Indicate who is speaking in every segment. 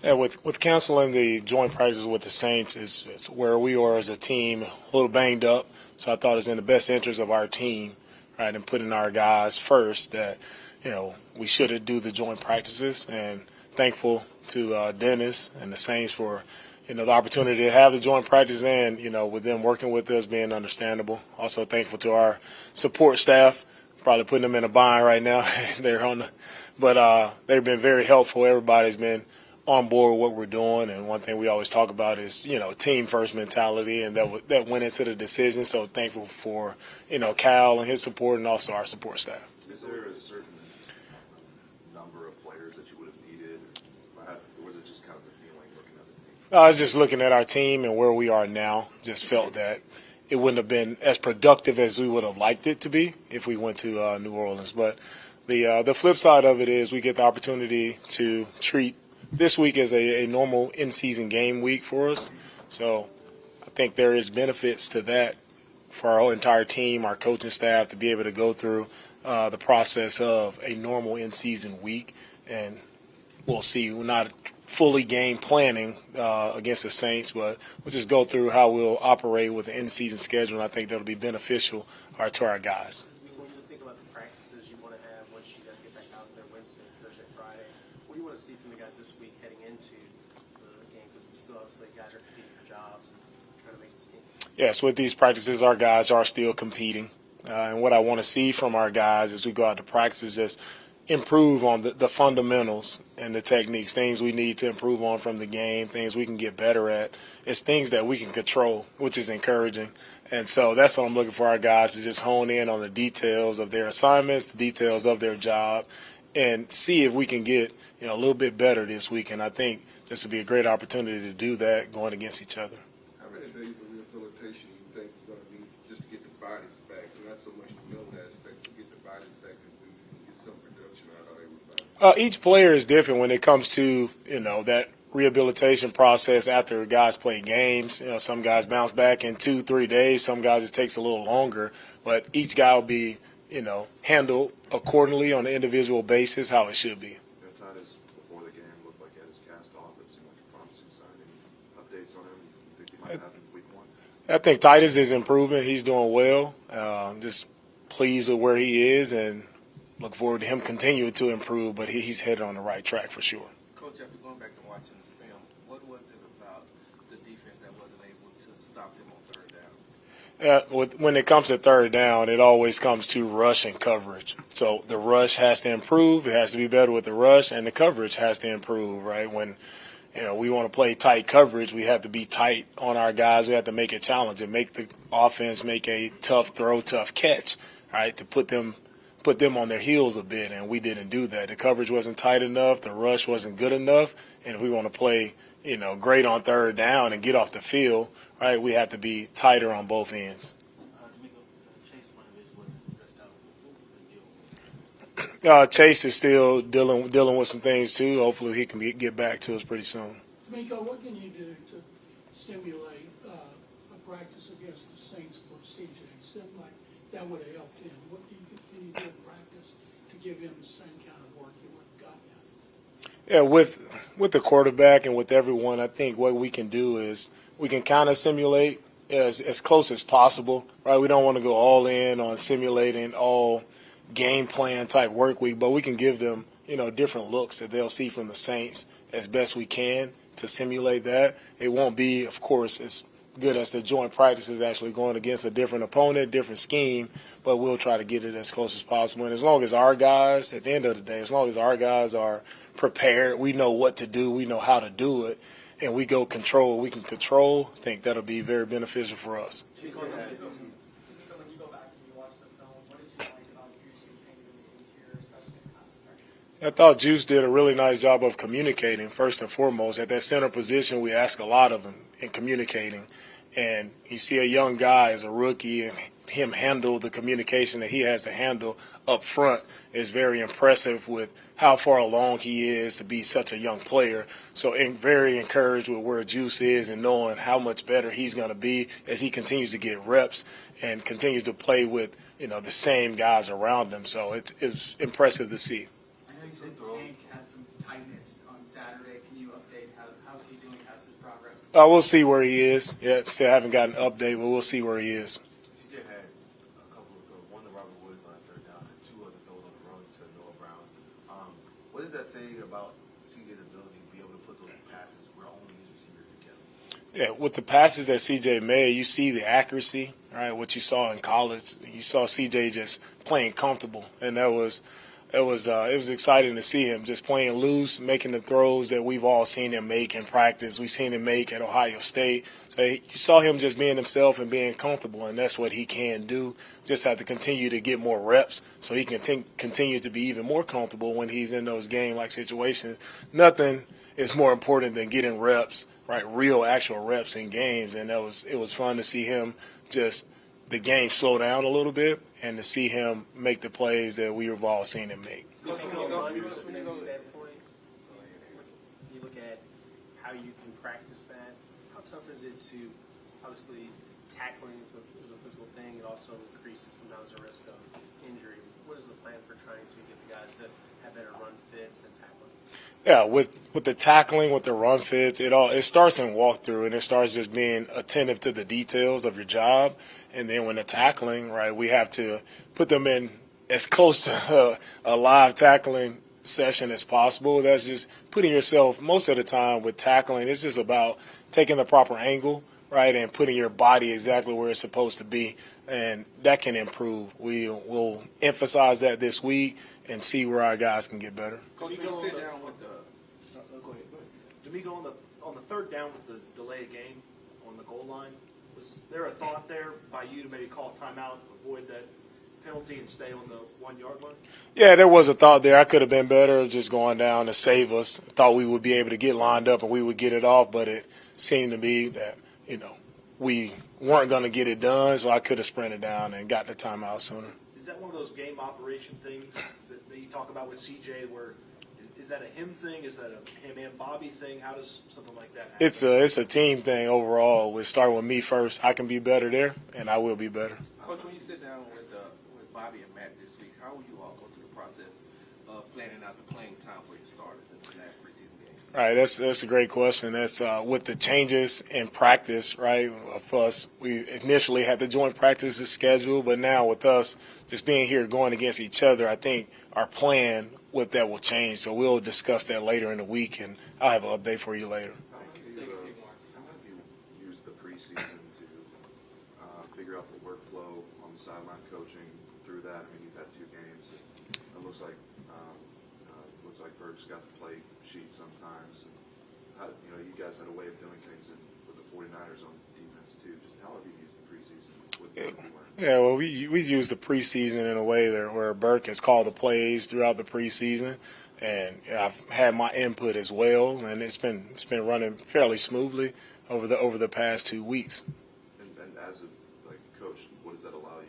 Speaker 1: Yeah, with canceling the joint practices with the Saints is where we are as a team, a little banged up. So I thought it's in the best interest of our team, right, and putting our guys first that, we should do the joint practices. And thankful to Dennis and the Saints for, the opportunity to have the joint practice and, with them working with us being understandable. Also thankful to our support staff, probably putting them in a bind right now. But they've been very helpful. Everybody's been on board with what we're doing, and one thing we always talk about is team first mentality, and that went into the decision. So thankful for Cal and his support, and also our support staff.
Speaker 2: Is there a certain number of players that you would have needed, or was it just kind of a feeling looking at the team?
Speaker 1: I was just looking at our team and where we are now. Just felt that it wouldn't have been as productive as we would have liked it to be if we went to New Orleans. But the flip side of it is we get the opportunity to treat this week is a normal in-season game week for us. So I think there is benefits to that for our whole entire team, our coaching staff, to be able to go through the process of a normal in-season week. And we'll see. We're not fully game planning against the Saints, but we'll just go through how we'll operate with the in-season schedule, and I think that'll be beneficial to our guys.
Speaker 3: When you think about the practices you want to have once you guys get back out there Wednesday, Thursday, Friday, what do you want to see from the guys this week heading into the game? Because it's still obviously guys are competing for jobs and trying to make this team.
Speaker 1: Yes, with these practices, our guys are still competing. And what I want to see from our guys as we go out to practice is just improve on the fundamentals and the techniques, things we need to improve on from the game, things we can get better at. It's things that we can control, which is encouraging. And so that's what I'm looking for our guys to just hone in on the details of their assignments, the details of their job, and see if we can get a little bit better this week. And I think this would be a great opportunity to do that going against each other.
Speaker 4: How many days of rehabilitation do you think you're going to need just to get the bodies back? Not so much the mental aspect, but get the bodies back and we can get some production out of everybody.
Speaker 1: Each player is different when it comes to that rehabilitation process after guys play games. Some guys bounce back in 2-3 days. Some guys it takes a little longer. But each guy will be handled accordingly on an individual basis how it should be.
Speaker 2: Titus, before the game, looked like he had his cast off. It seemed like a promising sign. Any updates on him? You think he might happen week one?
Speaker 1: I think Titus is improving. He's doing well. Just pleased with where he is and look forward to him continuing to improve. But he's headed on the right track for sure.
Speaker 5: Coach, after going back and watching the film, what was it about the defense that wasn't able to stop them on third down?
Speaker 1: When it comes to third down, it always comes to rush and coverage. So the rush has to improve. It has to be better with the rush, and the coverage has to improve, right? When we want to play tight coverage, we have to be tight on our guys. We have to make it challenging, make the offense make a tough throw, tough catch, right, to put them on their heels a bit, and we didn't do that. The coverage wasn't tight enough. The rush wasn't good enough, and if we want to play great on third down and get off the field, right, we have to be tighter on both ends. Chase is still dealing with some things too. Hopefully he can get back to us pretty soon.
Speaker 6: DeMeco, what can you do to simulate a practice against the Saints for CJ? It seemed like that would have helped him. What do you continue to do in practice to give him the same kind of work you would have gotten out of him?
Speaker 1: Yeah, with the quarterback and with everyone, I think what we can do is we can kind of simulate as close as possible, right? We don't want to go all in on simulating all game plan type work week, but we can give them, different looks that they'll see from the Saints as best we can to simulate that. It won't be, of course, as good as the joint practices actually going against a different opponent, different scheme, but we'll try to get it as close as possible. And as long as our guys, at the end of the day, as long as our guys are prepared, we know what to do, we know how to do it, and we go control what we can control, I think that'll be very beneficial for us. I thought Juice did a really nice job of communicating, first and foremost. At that center position, we ask a lot of him in communicating. And you see a young guy as a rookie and him handle the communication that he has to handle up front is very impressive with how far along he is to be such a young player. So very encouraged with where Juice is and knowing how much better he's going to be as he continues to get reps and continues to play with, the same guys around him. So it's impressive to see.
Speaker 7: I know you said Tank had some tightness on Saturday. Can you update
Speaker 1: We'll see where he is. Yeah, still haven't gotten an update, but we'll see where he is.
Speaker 7: CJ had a couple of throws, one to Robert Woods on third down, and two other throws on the run to Noah Brown. What does that say about CJ's ability to be able to put those passes where only his receiver could get them?
Speaker 1: Yeah, with the passes that CJ made, you see the accuracy, right? What you saw in college, you saw CJ just playing comfortable, and it was exciting to see him just playing loose, making the throws that we've all seen him make in practice. We've seen him make at Ohio State. So you saw him just being himself and being comfortable, and that's what he can do. Just have to continue to get more reps so he can continue to be even more comfortable when he's in those game-like situations. Nothing is more important than getting reps, right? Real, actual reps in games, and it was fun to see him just the game slow down a little bit and to see him make the plays that we've all seen him make.
Speaker 3: From a runner's standpoint, you look at how you can practice that. How tough is it to, obviously, tackling is a physical thing. It also increases sometimes the risk of injury. What is the plan for trying to get the guys to have better run fits and tackling?
Speaker 1: Yeah, with the tackling, with the run fits, it starts in walkthrough, and it starts just being attentive to the details of your job. And then when the tackling, right, we have to put them in as close to a live tackling session as possible. That's just putting yourself, most of the time with tackling, it's just about taking the proper angle, right, and putting your body exactly where it's supposed to be, and that can improve. We will emphasize that this week and see where our guys can get better.
Speaker 5: Coach, when you sit down with the
Speaker 8: Go ahead. DeMeco, on the third down with the delay of game on the goal line, was there a thought there by you to maybe call a timeout, avoid that penalty, and stay on the 1 yard line?
Speaker 1: Yeah, there was a thought there. I could have been better just going down to save us. Thought we would be able to get lined up and we would get it off, but it seemed to be that, we weren't going to get it done, so I could have sprinted down and got the timeout sooner.
Speaker 8: Is that one of those game operation things that you talk about with CJ where is that a him thing? Is that a him and Bobby thing? How does something like that happen?
Speaker 1: It's a team thing overall. We start with me first. I can be better there, and I will be better.
Speaker 5: Coach, when you sit down with Bobby and Matt this week, how will you all go through the process of planning out the playing time for your starters in the last preseason game?
Speaker 1: Right, that's a great question. That's with the changes in practice, right? For us, we initially had the joint practices scheduled, but now with us just being here going against each other, I think our plan with that will change. So we'll discuss that later in the week, and I'll have an update for you later.
Speaker 2: How have you used the preseason to figure out the workflow on the sideline coaching through that? I mean, you've had 2 games. It looks like Berg's got the play sheet sometimes. And you guys had a way of doing things with the 49ers on defense too. Just how have you used the preseason?
Speaker 1: Yeah, well, we use the preseason in a way where Burke has called the plays throughout the preseason, and I've had my input as well, and it's been running fairly smoothly over the past 2 weeks.
Speaker 2: And as a coach, what does that allow you?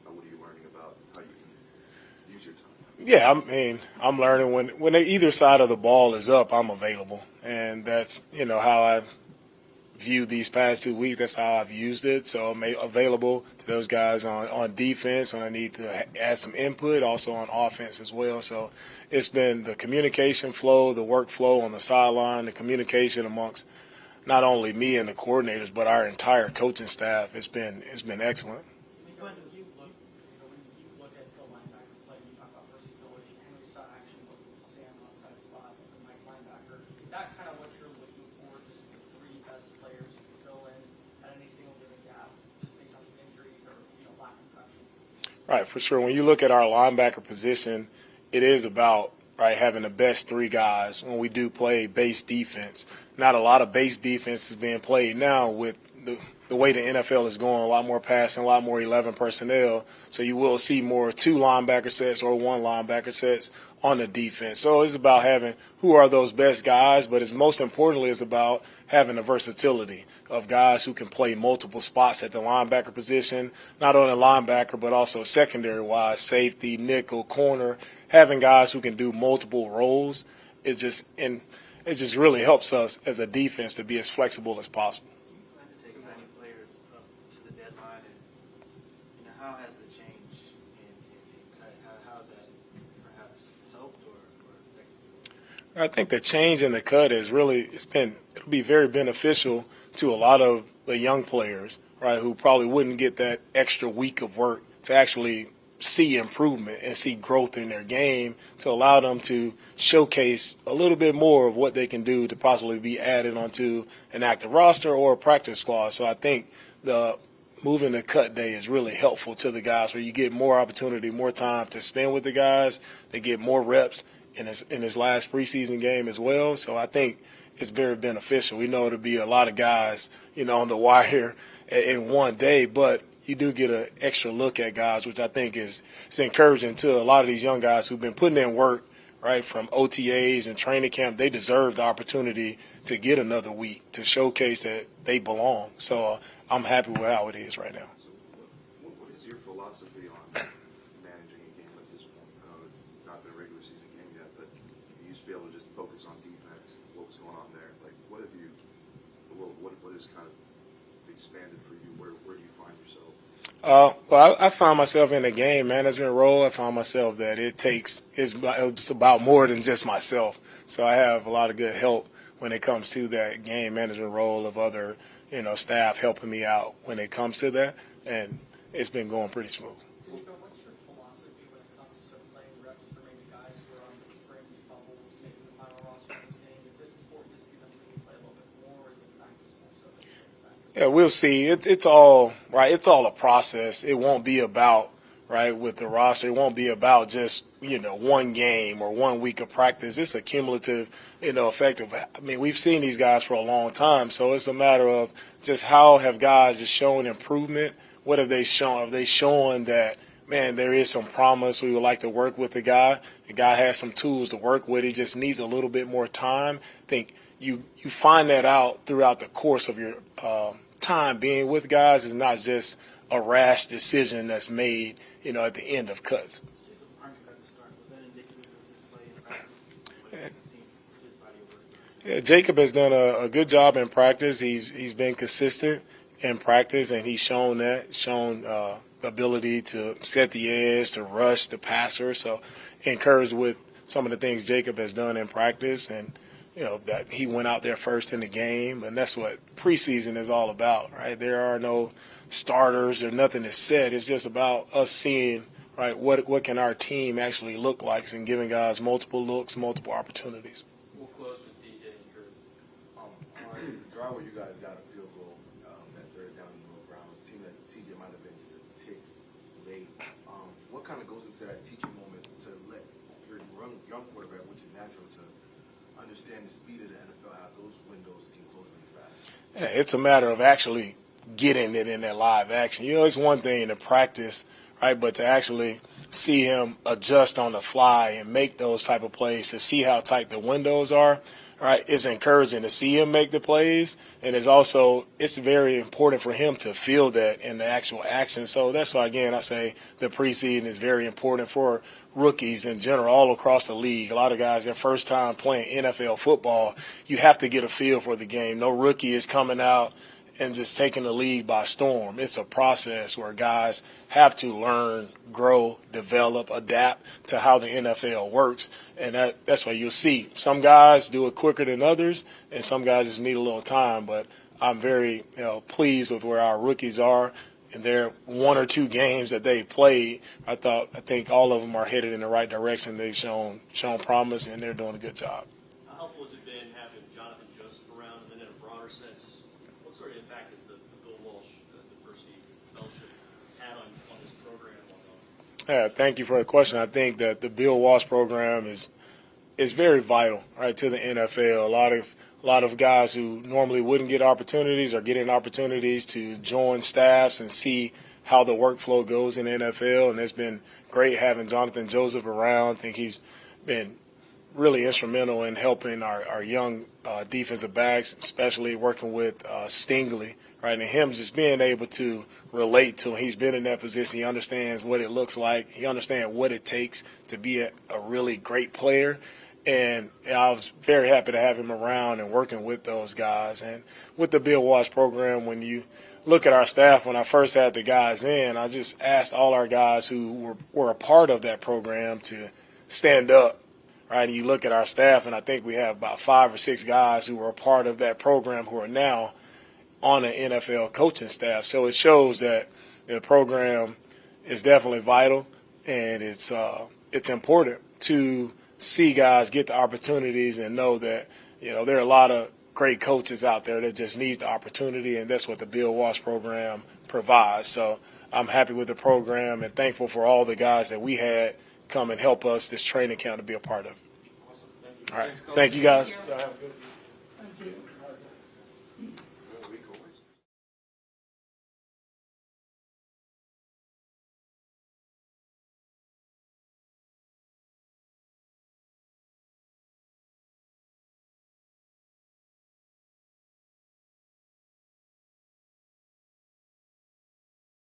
Speaker 2: What are you learning about how you can use your time?
Speaker 1: Yeah, I mean, I'm learning when either side of the ball is up, I'm available, and that's how I viewed these past 2 weeks. That's how I've used it. So I'm available to those guys on defense when I need to add some input, also on offense as well. So it's been the communication flow, the workflow on the sideline, the communication amongst not only me and the coordinators, but our entire coaching staff. It's been excellent.
Speaker 9: When you look at the linebacker play, you talk about versatility, and we saw action with Sam outside spot and the Mike linebacker. Is that kind of what you're looking for, just the 3 best players who can fill in at any single given gap, just based on injuries or lack of production?
Speaker 1: Right, for sure. When you look at our linebacker position, it is about having the best 3 guys when we do play base defense. Not a lot of base defense is being played now with the way the NFL is going, a lot more passing, a lot more 11 personnel. So you will see more 2 linebacker sets or 1 linebacker sets on the defense. So it's about having who are those best guys, but it's most importantly it's about having the versatility of guys who can play multiple spots at the linebacker position, not only linebacker but also secondary-wise, safety, nickel, corner, having guys who can do multiple roles. It just really helps us as a defense to be as flexible as possible.
Speaker 9: Take many players up to the deadline, and how has the change how has that perhaps helped or affected you?
Speaker 1: I think the change in the cut is it'll be very beneficial to a lot of the young players, right, who probably wouldn't get that extra week of work to actually see improvement and see growth in their game, to allow them to showcase a little bit more of what they can do to possibly be added onto an active roster or a practice squad. So I think the moving the cut day is really helpful to the guys, where you get more opportunity, more time to spend with the guys. They get more reps in his last preseason game as well. So I think it's very beneficial. We know it'll be a lot of guys, on the wire in one day, but you do get an extra look at guys, which I think is encouraging to a lot of these young guys who've been putting in work, right, from OTAs and training camp. They deserve the opportunity to get another week to showcase that they belong. So I'm happy with how it is right now.
Speaker 2: So what is your philosophy on managing a game at this point? I know it's not been a regular season game yet, but you used to be able to just focus on defense, what was going on there. Like, what is kind of expanded for you? Where do you find yourself?
Speaker 1: Well, I found myself in a game management role. I found myself that it's about more than just myself. So I have a lot of good help when it comes to that game management role of other, staff helping me out when it comes to that, and it's been going pretty smooth.
Speaker 9: DeMeco, what's your philosophy when it comes to playing reps for maybe guys who are on the fringe bubble, maybe the final roster of this game? Is it important to see them maybe play a little bit more, or is it practice more so than practice?
Speaker 1: Yeah, we'll see. It's all right. It's all a process. It won't be about, right, with the roster. It won't be about just, one game or 1 week of practice. It's a cumulative, effect of, we've seen these guys for a long time. So it's a matter of just how have guys just shown improvement? What have they shown? Have they shown that, man, there is some promise? We would like to work with the guy. The guy has some tools to work with. He just needs a little bit more time. I think you find that out throughout the course of your time being with guys. Is not just a rash decision that's made, at the end of cuts. Yeah, Jacob has done a good job in practice. He's been consistent in practice, and he's shown the ability to set the edge, to rush the passer. So encouraged with some of the things Jacob has done in practice, and that he went out there first in the game, and that's what preseason is all about, right? There are no starters, or nothing is set. It's just about us seeing, right, what can our team actually look like, and giving guys multiple looks, multiple opportunities.
Speaker 10: We'll close with DJ and Drew.
Speaker 7: On the drive where you guys got a field goal, that third down in the ground, it seemed that CJ might have been just a tick late. What kind of goes into that teaching moment to let your young quarterback, which is natural, to understand the speed of the NFL, how those windows can close really fast?
Speaker 1: Yeah, it's a matter of actually getting it in that live action. It's one thing to practice, right, but to actually see him adjust on the fly and make those type of plays, to see how tight the windows are, right, it's encouraging to see him make the plays, and it's very important for him to feel that in the actual action. So that's why, again, I say the preseason is very important for rookies in general all across the league. A lot of guys, their first time playing NFL football, you have to get a feel for the game. No rookie is coming out and just taking the league by storm. It's a process where guys have to learn, grow, develop, adapt to how the NFL works. And that's why you'll see some guys do it quicker than others, and some guys just need a little time. But I'm very pleased with where our rookies are. In their 1 or 2 games that they played, I think all of them are headed in the right direction. They've shown promise, and they're doing a good job.
Speaker 3: How helpful has it been having Jonathan Joseph around, and then in a broader sense, what sort of impact has the Bill Walsh Diversity Fellowship had on this program and whatnot?
Speaker 1: Yeah, thank you for the question. I think that the Bill Walsh program is very vital, right, to the NFL. A lot of guys who normally wouldn't get opportunities are getting opportunities to join staffs and see how the workflow goes in the NFL. And it's been great having Jonathan Joseph around. I think he's been really instrumental in helping our young defensive backs, especially working with Stingley, right? And him just being able to relate to him. He's been in that position. He understands what it looks like. He understands what it takes to be a really great player. And I was very happy to have him around and working with those guys. And with the Bill Walsh program, when you look at our staff, when I first had the guys in, I just asked all our guys who were a part of that program to stand up, right? And you look at our staff, and I think we have about 5 or 6 guys who were a part of that program who are now on an NFL coaching staff. So it shows that the program is definitely vital, and it's important to see guys get the opportunities and know that, you know, there are a lot of great coaches out there that just need the opportunity, and that's what the Bill Walsh program provides. So I'm happy with the program and thankful for all the guys that we had come and help us this training camp to be a part of.
Speaker 10: Awesome. Thank you.
Speaker 1: All right. Thank you, guys. Y'all have a good